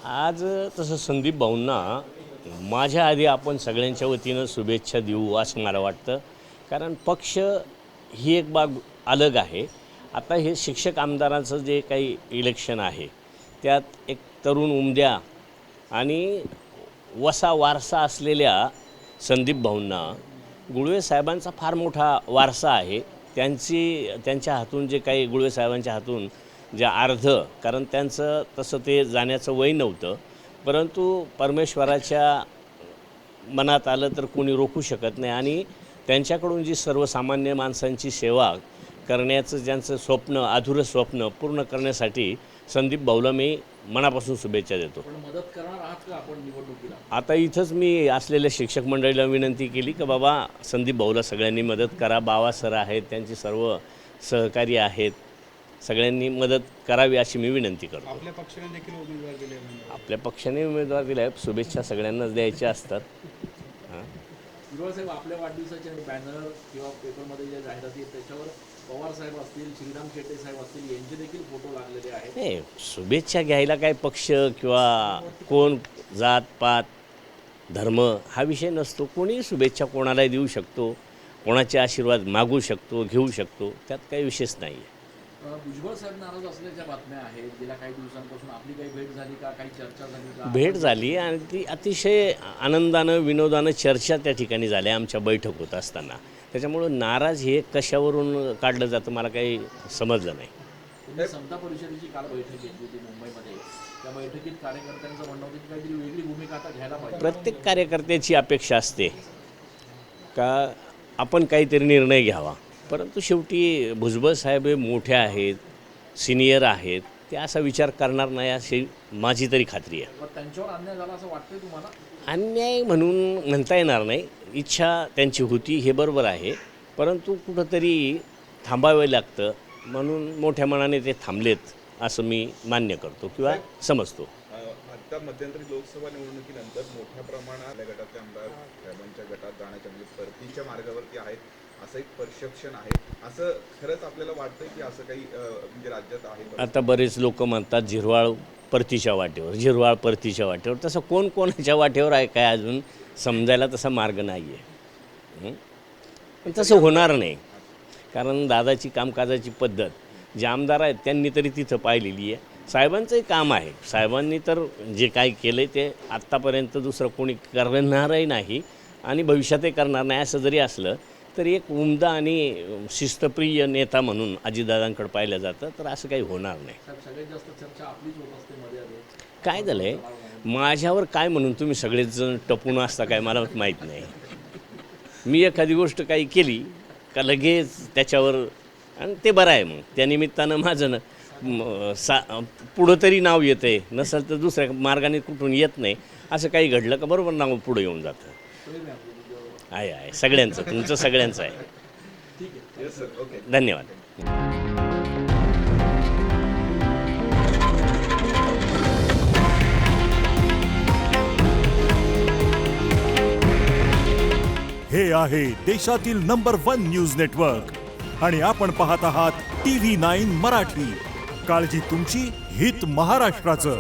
आज तसं संदीप भाऊंना माझ्या आधी आपण सगळ्यांच्या वतीनं शुभेच्छा देऊ असं मला वाटतं. कारण पक्ष ही एक बाब अलग आहे. आता हे शिक्षक आमदारांचं जे काही इलेक्शन आहे त्यात एक तरुण उमद्या आणि वसा वारसा असलेल्या संदीप भाऊंना गुळवे साहेबांचा फार मोठा वारसा आहे. त्यांच्या हातून जे काही गुळवे साहेबांच्या हातून जे अर्ध, कारण त्यांचं तसं ते जाण्याचं वय नव्हतं, परंतु परमेश्वराच्या मनात आलं तर कोणी रोखू शकत नाही. आणि त्यांच्याकडून जी सर्वसामान्य माणसांची सेवा करण्याचं ज्यांचं स्वप्न, अधुरं स्वप्न पूर्ण करण्यासाठी संदीप भाऊला मी मनापासून शुभेच्छा देतो. मदत करणार आहात का आपण निवडणुकीला? आता इथंच मी असलेल्या शिक्षक मंडळीला विनंती केली की बाबा संदीप भाऊला सगळ्यांनी मदत करा. बावा सर आहेत, त्यांची सर्व सहकारी आहेत, सगळ्यांनी मदत करावी अशी मी विनंती करतो. आपल्या पक्षाने देखील उमेदवार दिले आपल्या पक्षाने उमेदवार दिला आहे. शुभेच्छा सगळ्यांनाच द्यायच्या असतात. गुरुवार साहेब, आपल्या वाढदिवसाचे बॅनर किंवा पेपरमध्ये ज्या जाहिराती आहेत त्याच्यावर पवार साहेब असतील, श्रीराम शेट्टे साहेब असतील यांचे देखील फोटो लागलेले आहेत. नाही, शुभेच्छा घ्यायला काय पक्ष किंवा कोण जात पात धर्म हा विषय नसतो. कोणीही शुभेच्छा कोणालाही देऊ शकतो, कोणाचे आशीर्वाद मागू शकतो, घेऊ शकतो, त्यात काही विशेष नाही आहे. भुजबळ साहेब नाराज असल्याच्या बातम्या आहेत. गेल्या काही दिवसांपासून आपली काही भेट झाली का, काही चर्चा झाली का? भेट झाली आणि ती अतिशय आनंदानं विनोदानं चर्चा त्या ठिकाणी झाल्या आमच्या बैठक होत असताना. त्याच्यामुळं नाराज हे कशावरून काढलं जातं मला काही समजलं नाही. तुम्ही समता परिषदेची काल बैठक घेतली होती मुंबईमध्ये. त्या बैठकीत कार्यकर्त्यांचं म्हणणं होतं की काहीतरी वेगळी भूमिका आता घ्यायला पाहिजे. प्रत्येक कार्यकर्त्याची अपेक्षा असते का आपण काहीतरी निर्णय घ्यावा, परंतु शेवटी भुजबळ साहेब हे मोठे आहेत, सिनियर आहेत, ते असा विचार करणार नाही अशी माझी तरी खात्री आहे. पण त्यांच्यावर अन्याय झाला असं वाटतंय तुम्हाला? अन्याय म्हणून म्हणता येणार नाही. इच्छा त्यांची होती हे बरोबर आहे, परंतु कुठंतरी थांबावे लागतं म्हणून मोठ्या मनाने ते थांबलेत असं मी मान्य करतो किंवा समजतो. आता मध्यंतरी लोकसभा निवडणुकीनंतर मोठ्या प्रमाणात गटाचे आमदार साहेबांच्या गटात जाण्याच्या म्हणजे परतीच्या मार्गावरती आहेत असं एक परसेप्शन आहे. असं खरंच आपल्याला वाटतं की असं काही म्हणजे राज्यात आहे? आता बरेच लोक म्हणतात झिरवाळ परतीच्या वाटेवर, झिरवाळ परतीच्या वाटेवर. तसं कोण कोणाच्या वाटेवर आहे काय अजून समजायला तसा मार्ग नाही आहे. पण तसं होणार नाही, कारण दादाची कामकाजाची पद्धत जे आमदार आहेत त्यांनी तरी तिथं पाहिलेली आहे. साहेबांचंही काम आहे. साहेबांनी तर जे काय केलं ते आत्तापर्यंत दुसरं कोणी करणारही नाही आणि भविष्यातही करणार नाही. असं जरी असलं तरी एक उमदा आणि शिस्तप्रिय नेता म्हणून अजितदादांकडे पाहिलं जातं, तर असं काही होणार नाही. सगळ्यात जास्त चर्चा आपलीच होत असते मध्ये आधी. काय झालं आहे माझ्यावर काय म्हणून तुम्ही सगळेजण टपून असता काय मला माहीत नाही. मी एखादी गोष्ट काही केली का लगेच त्याच्यावर, आणि ते बरं आहे. मग त्यानिमित्तानं माझं पुढं तरी नाव येतं आहे, नसेल तर दुसऱ्या मार्गाने कुठून येत नाही. असं काही घडलं का बरोबर नाव पुढं येऊन जातं. आहे सगळ्यांचं, तुमचं सगळ्यांचं आहे. धन्यवाद. हे आहे देशातील नंबर 1 न्यूज नेटवर्क आणि आपण पाहत आहात TV9 मराठी. काळजी तुमची, हित महाराष्ट्राचं.